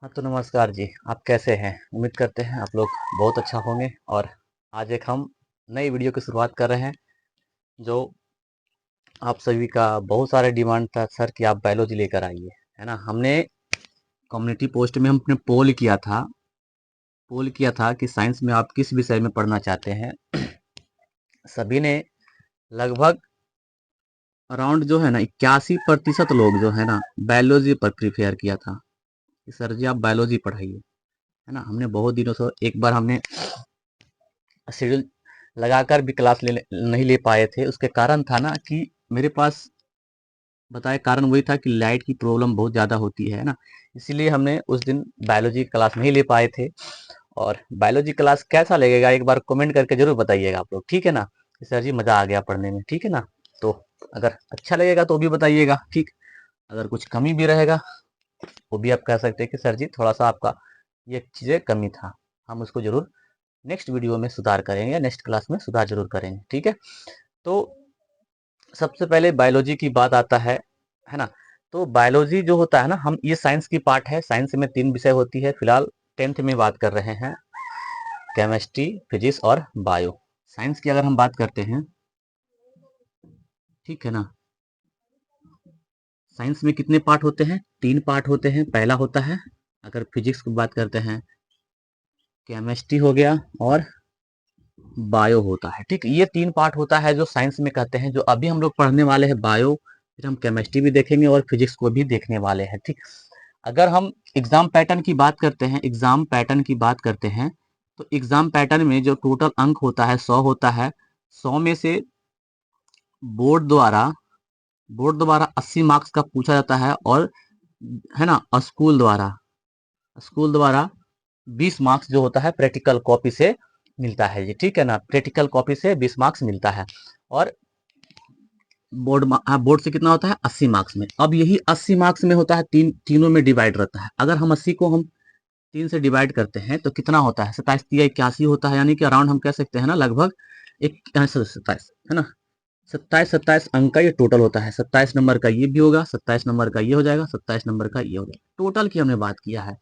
हाँ, तो नमस्कार जी। आप कैसे हैं? उम्मीद करते हैं आप लोग बहुत अच्छा होंगे। और आज एक हम नई वीडियो की शुरुआत कर रहे हैं, जो आप सभी का बहुत सारे डिमांड था सर कि आप बायोलॉजी लेकर आइए, है ना? हमने कम्युनिटी पोस्ट में हमने पोल किया था कि साइंस में आप किस विषय में पढ़ना चाहते हैं। सभी ने लगभग अराउंड जो है ना 81% लोग जो है ना बायोलॉजी पर प्रिफेयर किया था कि सर जी आप बायोलॉजी पढ़ाइए, है ना? हमने बहुत दिनों से एक बार हमने शेड्यूल लगाकर भी क्लास नहीं ले पाए थे। उसके कारण था ना कि मेरे पास बताए कारण वही था कि लाइट की प्रॉब्लम बहुत ज़्यादा होती है ना। इसीलिए हमने उस दिन बायोलॉजी क्लास नहीं ले पाए थे। और बायोलॉजी क्लास कैसा लगेगा एक बार कमेंट करके जरूर बताइएगा आप लोग, ठीक है ना? कि सर जी मज़ा आ गया पढ़ने में, ठीक है ना? तो अगर अच्छा लगेगा तो भी बताइएगा, ठीक। अगर कुछ कमी भी रहेगा वो भी आप कह सकते हैं कि सर जी थोड़ा सा आपका ये चीज़ें कमी था, हम उसको जरूर नेक्स्ट वीडियो में सुधार करेंगे या नेक्स्ट क्लास में सुधार जरूर करेंगे, ठीक है। तो सबसे पहले बायोलॉजी की बात आता है ना? तो बायोलॉजी जो होता है ना, हम ये साइंस की पार्ट है। साइंस में 3 विषय होती है। फिलहाल 10th में बात कर रहे हैं, केमिस्ट्री, फिजिक्स और बायो। साइंस की अगर हम बात करते हैं, ठीक है ना? साइंस में कितने पार्ट होते हैं? 3 पार्ट होते हैं। पहला होता है, अगर फिजिक्स की बात करते हैं, केमिस्ट्री हो गया और बायो होता है, ठीक। ये 3 पार्ट होता है जो साइंस में कहते हैं। जो अभी हम लोग पढ़ने वाले हैं बायो, फिर हम केमिस्ट्री भी देखेंगे और फिजिक्स को भी देखने वाले हैं, ठीक। अगर हम एग्जाम पैटर्न की बात करते हैं, तो एग्जाम पैटर्न में जो टोटल अंक होता है 100 होता है। 100 में से बोर्ड द्वारा बोर्ड द्वारा 80 मार्क्स का पूछा जाता है। और है ना, स्कूल द्वारा 20 मार्क्स जो होता है प्रैक्टिकल कॉपी से मिलता है जी, ठीक है ना? प्रैक्टिकल कॉपी से 20 मार्क्स मिलता है। और बोर्ड से कितना होता है? 80 मार्क्स में। अब यही 80 मार्क्स में होता है, तीनों में डिवाइड रहता है। अगर हम 80 को हम 3 से डिवाइड करते हैं तो कितना होता है? 27 तिया 81 होता है। यानी कि अराउंड हम कह सकते हैं ना, लगभग एक 27, है ना? 27 अंक का ये टोटल होता है। 27 नंबर का ये भी होगा, 27 नंबर का ये हो जाएगा, 27 नंबर का ये हो जाएगा। टोटल की हमने बात किया है।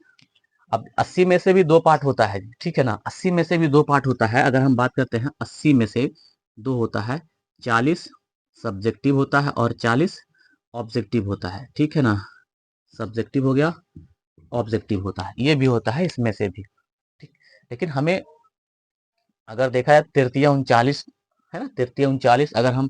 अब 80 में से भी 2 पार्ट होता है, ठीक है ना? 80 में से भी 2 पार्ट होता है। अगर हम बात करते हैं 80 में से 2 होता है, 40 सब्जेक्टिव होता है और 40 ऑब्जेक्टिव होता है, ठीक है ना? सब्जेक्टिव हो गया, ऑब्जेक्टिव होता है, ये भी होता है इसमें से भी, ठीक। लेकिन हमें अगर देखा जाए तृतीय 39, है ना? तृतीय 39 अगर हम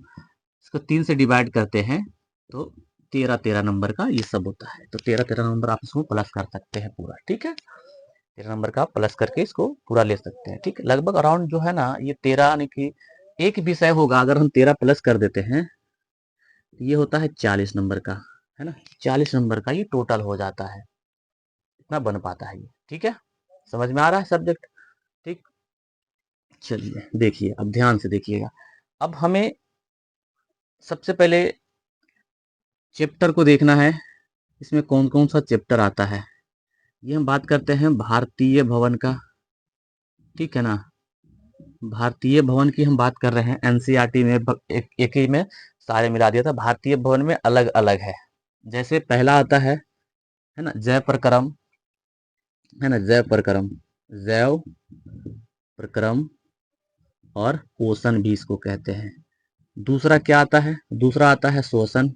इसको 3 से डिवाइड करते हैं तो 13 नंबर का ये सब होता है। तो 13 नंबर आप इसको प्लस कर सकते हैं पूरा, ठीक है? 13 नंबर का आप प्लस करके इसको पूरा ले सकते हैं, ठीक। लगभग अराउंड जो है ना, ये 13 यानी कि एक विषय होगा, अगर हम 13 प्लस कर देते हैं तो ये होता है 40 नंबर का, है ना? 40 नंबर का ये टोटल हो जाता है। इतना बन पाता है ये, ठीक है? समझ में आ रहा है सब्जेक्ट, ठीक। चलिए देखिए, अब ध्यान से देखिएगा। अब हमें सबसे पहले चैप्टर को देखना है, इसमें कौन कौन सा चैप्टर आता है। ये हम बात करते हैं भारतीय भवन का, ठीक है ना? भारतीय भवन की हम बात कर रहे हैं। एनसीईआरटी में एक ही में सारे मिला दिया था। भारतीय भवन में अलग अलग है। जैसे पहला आता है ना, जय प्रक्रम, है ना? जैव प्रक्रम और पोषण भी इसको कहते हैं। दूसरा क्या आता है? दूसरा आता है शोषण।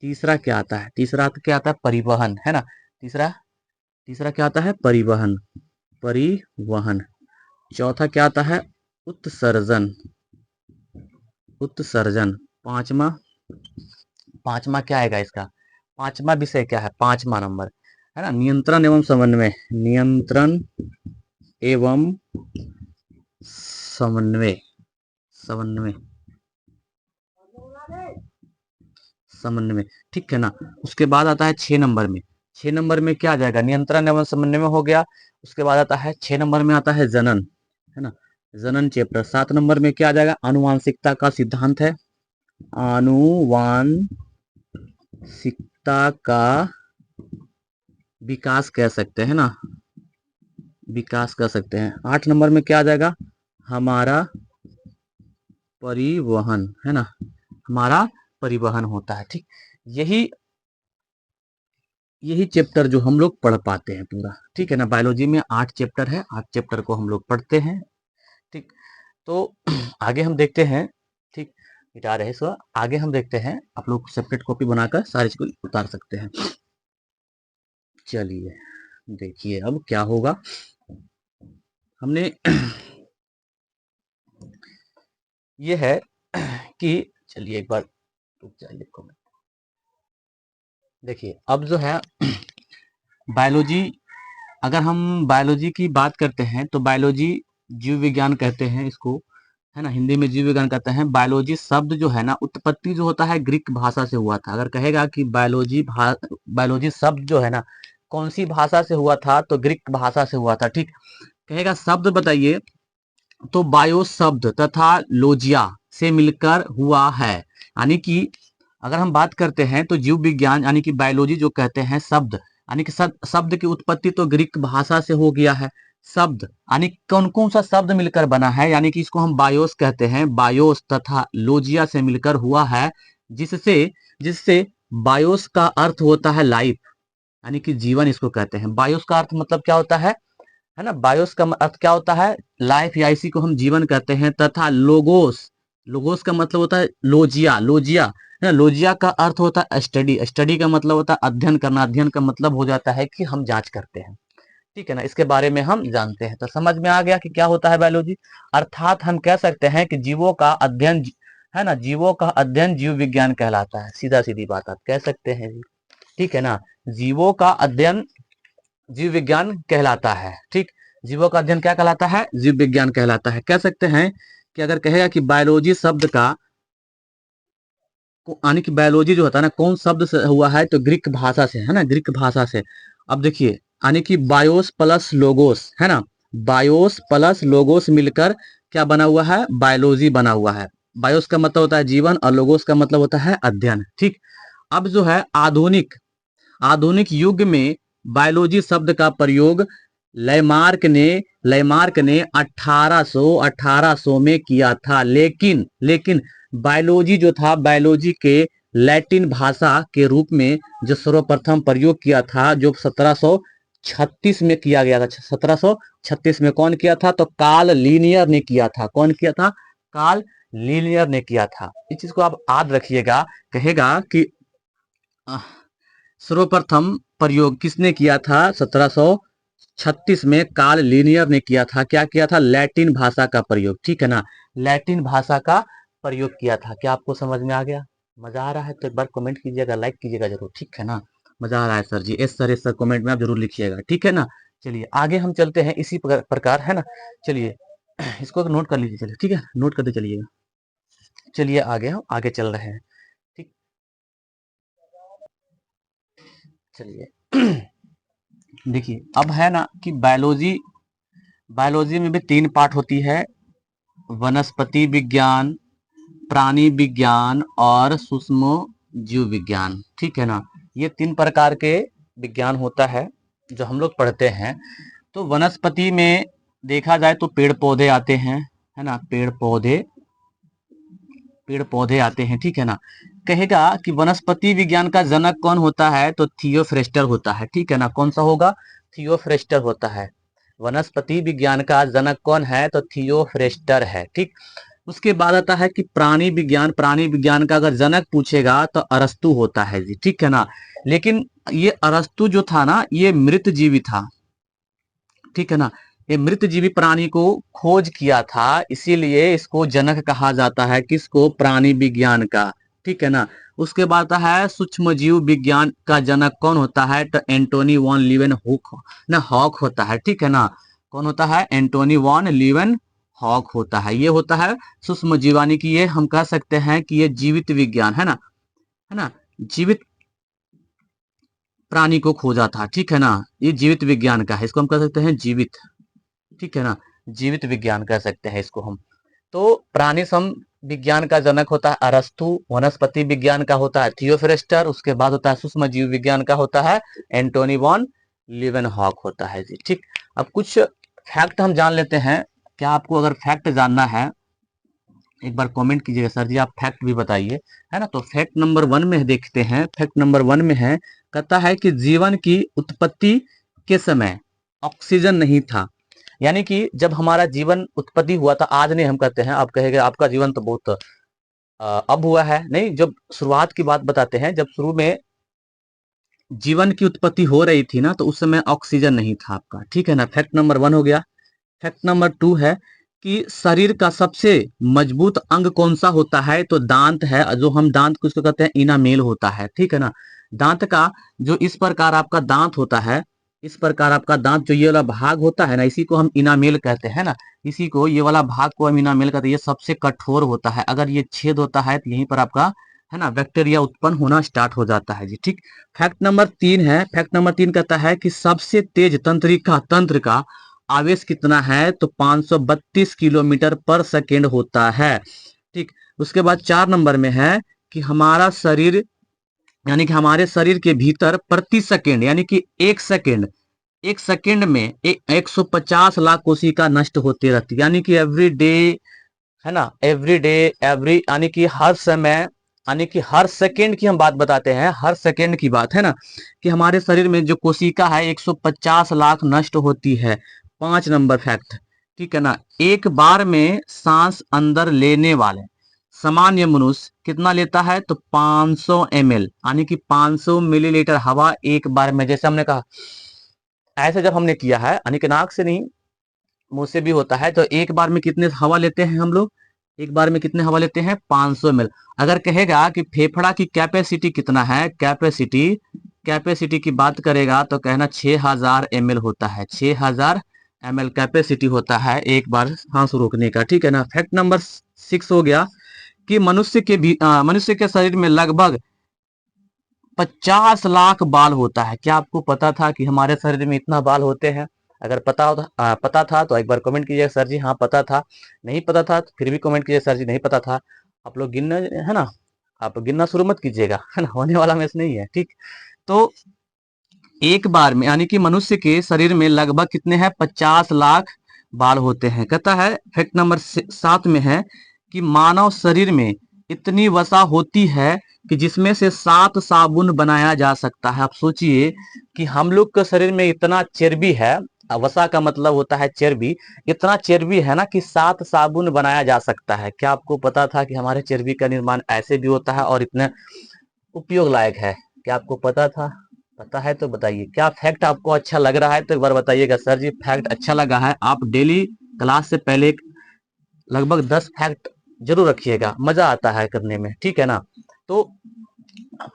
तीसरा क्या आता है? क्या आता है? परिवहन, है ना? तीसरा तीसरा क्या आता है? परिवहन, परिवहन। चौथा क्या आता है? उत्सर्जन, उत्सर्जन। पांचवा पांचवा क्या आएगा इसका? पांचवा विषय क्या है? पांचवा नंबर, है ना, नियंत्रण एवं समन्वय। नियंत्रण एवं समन्वय, समन्वय, समन्वय, ठीक है ना? उसके बाद आता है 6 नंबर में। 6 नंबर में क्या आ जाएगा? नियंत्रण एवं समन्वय हो गया। उसके बाद आता है 6 नंबर में आता है जनन, है ना? जनन चैप्टर। 7 नंबर में क्या आ जाएगा? आनुवांशिकता का सिद्धांत है। आनुवांशिकता का विकास कह सकते हैं ना, विकास कर सकते हैं। 8 नंबर में क्या आ जाएगा? हमारा परिवहन, है ना? हमारा परिवहन होता है, ठीक। यही यही चैप्टर जो हम लोग पढ़ पाते हैं पूरा, ठीक है ना। बायोलॉजी में 8 चैप्टर है, 8 चैप्टर को हम लोग पढ़ते हैं, ठीक। तो आगे हम देखते हैं, ठीक, मिटा रहे सो आगे हम देखते हैं, आप लोग सेपरेट कॉपी बनाकर सारी चीज को उतार सकते हैं। चलिए देखिए अब क्या होगा। हमने ये है कि चलिए एक बार रुक जाइए कमेंट। देखिए अब जो है बायोलॉजी, अगर हम बायोलॉजी की बात करते हैं तो बायोलॉजी जीव विज्ञान कहते हैं इसको, है ना। हिंदी में जीव विज्ञान कहते हैं। बायोलॉजी शब्द जो है ना, उत्पत्ति जो होता है ग्रीक भाषा से हुआ था। अगर कहेगा कि बायोलॉजी शब्द जो है ना कौन सी भाषा से हुआ था, तो ग्रीक भाषा से हुआ था, ठीक। कहेगा शब्द बताइए, तो बायो शब्द तथा लोजिया से मिलकर हुआ है। यानी कि अगर हम बात करते हैं तो जीव विज्ञान यानी कि बायोलॉजी जो कहते हैं शब्द, यानी कि शब्द की उत्पत्ति तो ग्रीक भाषा से हो गया है। शब्द यानी कौन कौन सा शब्द मिलकर बना है, यानी कि इसको हम बायोस कहते हैं। बायोस तथा लोजिया से मिलकर हुआ है, जिससे जिससे बायोस का अर्थ होता है लाइफ, यानी कि जीवन इसको कहते हैं। बायोस का अर्थ मतलब क्या होता है ना। बायोस का अर्थ क्या होता है, लाइफ, या इसी को हम जीवन कहते हैं। तथा लोगोस, लोगोस का मतलब होता है लोजिया, लोजिया है ना। लोजिया का अर्थ होता है स्टडी, स्टडी का मतलब होता है अध्ययन करना, अध्ययन का मतलब हो जाता है कि हम जांच करते हैं, ठीक है ना। इसके बारे में हम जानते हैं, तो समझ में आ गया कि क्या होता है बायोलॉजी। अर्थात हम कह सकते हैं कि जीवों का अध्ययन, है ना, जीवों का अध्ययन जीव विज्ञान कहलाता है। सीधा सीधी बात आप कह सकते हैं, ठीक है ना। जीवों का अध्ययन जीव विज्ञान कहलाता है, ठीक। जीवों का अध्ययन क्या कहलाता है, जीव विज्ञान कहलाता है। कह सकते हैं कि अगर कहेगा कि बायोलॉजी शब्द का, यानी कि बायोलॉजी जो होता है ना कौन शब्द से हुआ है, तो ग्रीक भाषा से, है ना, ग्रीक भाषा से। अब देखिए यानी कि बायोस प्लस लोगोस, है ना, बायोस प्लस लोगोस मिलकर क्या बना हुआ है, बायोलॉजी बना हुआ है। बायोस का मतलब होता है जीवन और लोगोस का मतलब होता है अध्ययन, ठीक। अब जो है आधुनिक आधुनिक युग में बायोलॉजी शब्द का प्रयोग लैमार्क ने 1800 में किया था। लेकिन बायोलॉजी जो था, बायोलॉजी के लैटिन भाषा के रूप में जो सर्वप्रथम प्रयोग किया था, जो 1736 में किया गया था। 1736 में कौन किया था, तो कार्ल लीनियर ने किया था। कौन किया था, कार्ल लीनियर ने किया था। इस चीज को आप याद रखिएगा। कहेगा कि सर्वप्रथम प्रयोग किसने किया था, 1736 में कार्ल लीनियर ने किया था। क्या किया था, लैटिन भाषा का प्रयोग, ठीक है ना, लैटिन भाषा का प्रयोग किया था। क्या आपको समझ में आ गया, मजा आ रहा है तो एक बार कमेंट कीजिएगा, लाइक कीजिएगा जरूर, ठीक है ना। मजा आ रहा है सर जी, एस सर कमेंट में आप जरूर लिखिएगा, ठीक है ना। चलिए आगे हम चलते हैं इसी प्रकार, है ना। चलिए इसको नोट कर लीजिए, चलिए ठीक है, नोट करते चलिएगा। चलिए आगे हम आगे चल रहे हैं, ठीक। चलिए देखिए अब है ना कि बायोलॉजी, बायोलॉजी में भी 3 पार्ट होती है, वनस्पति विज्ञान, प्राणी विज्ञान और सूक्ष्म जीव विज्ञान, ठीक है ना। ये 3 प्रकार के विज्ञान होता है जो हम लोग पढ़ते हैं। तो वनस्पति में देखा जाए तो पेड़ पौधे आते हैं, है ना, पेड़ पौधे आते हैं, ठीक है ना। कहेगा कि वनस्पति विज्ञान का जनक कौन होता है, तो थियोफ्रेस्टर होता है, ठीक है ना। कौन सा होगा, थियोफ्रेस्टर होता है। वनस्पति विज्ञान का जनक कौन है, तो थियोफ्रेस्टर है, ठीक। उसके बाद आता है कि प्राणी विज्ञान, प्राणी विज्ञान का अगर जनक पूछेगा तो अरस्तु होता है जी, ठीक है ना। लेकिन ये अरस्तु जो था ना, ये मृत जीवी था, ठीक है ना। ये मृत जीवी प्राणी को खोज किया था, इसीलिए इसको जनक कहा जाता है। किसको, प्राणी विज्ञान का, ठीक है ना। उसके बाद आता है सूक्ष्म जीव विज्ञान का जनक कौन होता है, तो एंटोनी वॉन लीवन हुक ना हॉक होता है, ठीक है ना। कौन होता है, एंटोनी वॉन लीवन हॉक होता है। ये होता है सूक्ष्म जीवानी की, ये हम कह सकते हैं कि ये जीवित विज्ञान है ना, जीवित प्राणी को खोजा था, ठीक है ना। ये जीवित विज्ञान का है, इसको हम कह सकते हैं जीवित, ठीक है ना, जीवित विज्ञान कह सकते हैं इसको हम। तो प्राणी सम विज्ञान का जनक होता है अरस्तु, वनस्पति विज्ञान का होता है थियोफ्रेस्टर, उसके बाद होता है सूक्ष्म जीव विज्ञान का होता है एंटोनी वॉन लीवेनहॉक होता है जी, ठीक। अब कुछ फैक्ट हम जान लेते हैं। क्या आपको अगर फैक्ट जानना है एक बार कमेंट कीजिएगा सर जी, आप फैक्ट भी बताइए, है ना। तो फैक्ट नंबर 1 में देखते हैं, फैक्ट नंबर 1 में है, कहता है कि जीवन की उत्पत्ति के समय ऑक्सीजन नहीं था। यानी कि जब हमारा जीवन उत्पत्ति हुआ था, आज नहीं हम कहते हैं, आप कहेंगे आपका जीवन तो बहुत अब हुआ है, नहीं, जब शुरुआत की बात बताते हैं, जब शुरू में जीवन की उत्पत्ति हो रही थी ना, तो उस समय ऑक्सीजन नहीं था आपका, ठीक है ना। फैक्ट नंबर 1 हो गया। फैक्ट नंबर 2 है कि शरीर का सबसे मजबूत अंग कौन सा होता है, तो दांत है, जो हम दांत को इसको कहते हैं इनामेल होता है, ठीक है ना। दांत का जो इस प्रकार आपका दांत होता है, इस प्रकार आपका दांत जो ये वाला भाग होता है ना, इसी को हम इनामेल कहते हैं ना, इसी को, ये वाला भाग को हम इनामेल कहते हैं। ये सबसे कठोर होता है, अगर ये छेद होता है तो यहीं पर आपका, है ना, बैक्टीरिया उत्पन्न होना स्टार्ट हो जाता है जी, ठीक। फैक्ट नंबर 3 है, फैक्ट नंबर 3 कहता है कि सबसे तेज तंत्र का आवेश कितना है, तो 532 किलोमीटर पर सेकेंड होता है, ठीक। उसके बाद 4 नंबर में है कि हमारा शरीर, यानी कि हमारे शरीर के भीतर प्रति सेकेंड, यानी कि एक सेकेंड में 150 लाख कोशिका नष्ट होती रहती है, यानी कि एवरी डे, है ना, एवरी डे, एवरी, यानी कि हर समय, यानी कि हर सेकेंड की हम बात बताते हैं, हर सेकेंड की बात, है ना, कि हमारे शरीर में जो कोशिका है 150 लाख नष्ट होती है। 5 नंबर फैक्ट, ठीक है ना। एक बार में सांस अंदर लेने वाले सामान्य मनुष्य कितना लेता है, तो 500 ml, यानी कि 500 मिलीलीटर हवा एक बार में, जैसे हमने कहा, ऐसे जब हमने किया है, यानी कि नाक से नहीं, मुंह से भी होता है, तो एक बार में कितने हवा लेते हैं हम लोग, एक बार में कितने हवा लेते हैं, 500 ml। अगर कहेगा कि फेफड़ा की कैपेसिटी कितना है, कैपेसिटी की बात करेगा तो कहना 6000 ml होता है, 6000 ml कैपेसिटी होता है एक बार सांस रोकने का, ठीक है ना। फैक्ट नंबर 6 हो गया कि मनुष्य के शरीर में लगभग 50 लाख बाल होता है। क्या आपको पता था कि हमारे शरीर में इतना बाल होते हैं? अगर पता था तो एक बार कमेंट कीजिए सर जी हाँ पता था, नहीं पता था तो फिर भी कमेंट कीजिए सर जी नहीं पता था। आप लोग गिनना, है ना, आप गिनना शुरू मत कीजिएगा, है ना, होने वाला मैच नहीं है, ठीक। तो एक बार में, यानी कि मनुष्य के शरीर में लगभग कितने हैं, 50 लाख बाल होते हैं। कहता है फैक्ट नंबर 7 में है कि मानव शरीर में इतनी वसा होती है कि जिसमें से 7 साबुन बनाया जा सकता है। आप सोचिए कि हम लोग के शरीर में इतना चर्बी है, वसा का मतलब होता है चर्बी, इतना चर्बी है ना कि 7 साबुन बनाया जा सकता है। क्या आपको पता था कि हमारे चर्बी का निर्माण ऐसे भी होता है और इतने उपयोग लायक है? क्या आपको पता था? पता है तो बताइए। क्या फैक्ट आपको अच्छा लग रहा है तो एक बार बताइएगा सर जी फैक्ट अच्छा लगा है। आप डेली क्लास से पहले लगभग 10 फैक्ट जरूर रखिएगा, मजा आता है करने में, ठीक है ना। तो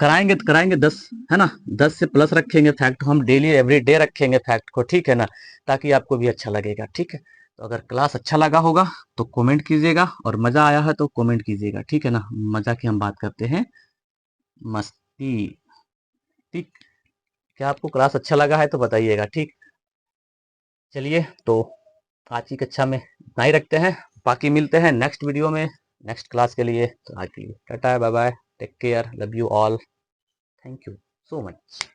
कराएंगे तो कराएंगे 10, है ना, 10 से प्लस रखेंगे फैक्ट, हम डेली एवरी डे रखेंगे फैक्ट को, ठीक है ना, ताकि आपको भी अच्छा लगेगा, ठीक है। तो अगर क्लास अच्छा लगा होगा तो कमेंट कीजिएगा, और मजा आया है तो कमेंट कीजिएगा, ठीक है ना। मजा की हम बात करते हैं, मस्ती, ठीक। क्या आपको क्लास अच्छा लगा है तो बताइएगा, ठीक। चलिए तो आज की कक्षा में इतना ही रखते हैं, बाकी मिलते हैं नेक्स्ट वीडियो में, नेक्स्ट क्लास के लिए। तो आज के लिए टाटा bye bye, take care, love you all, thank you so much.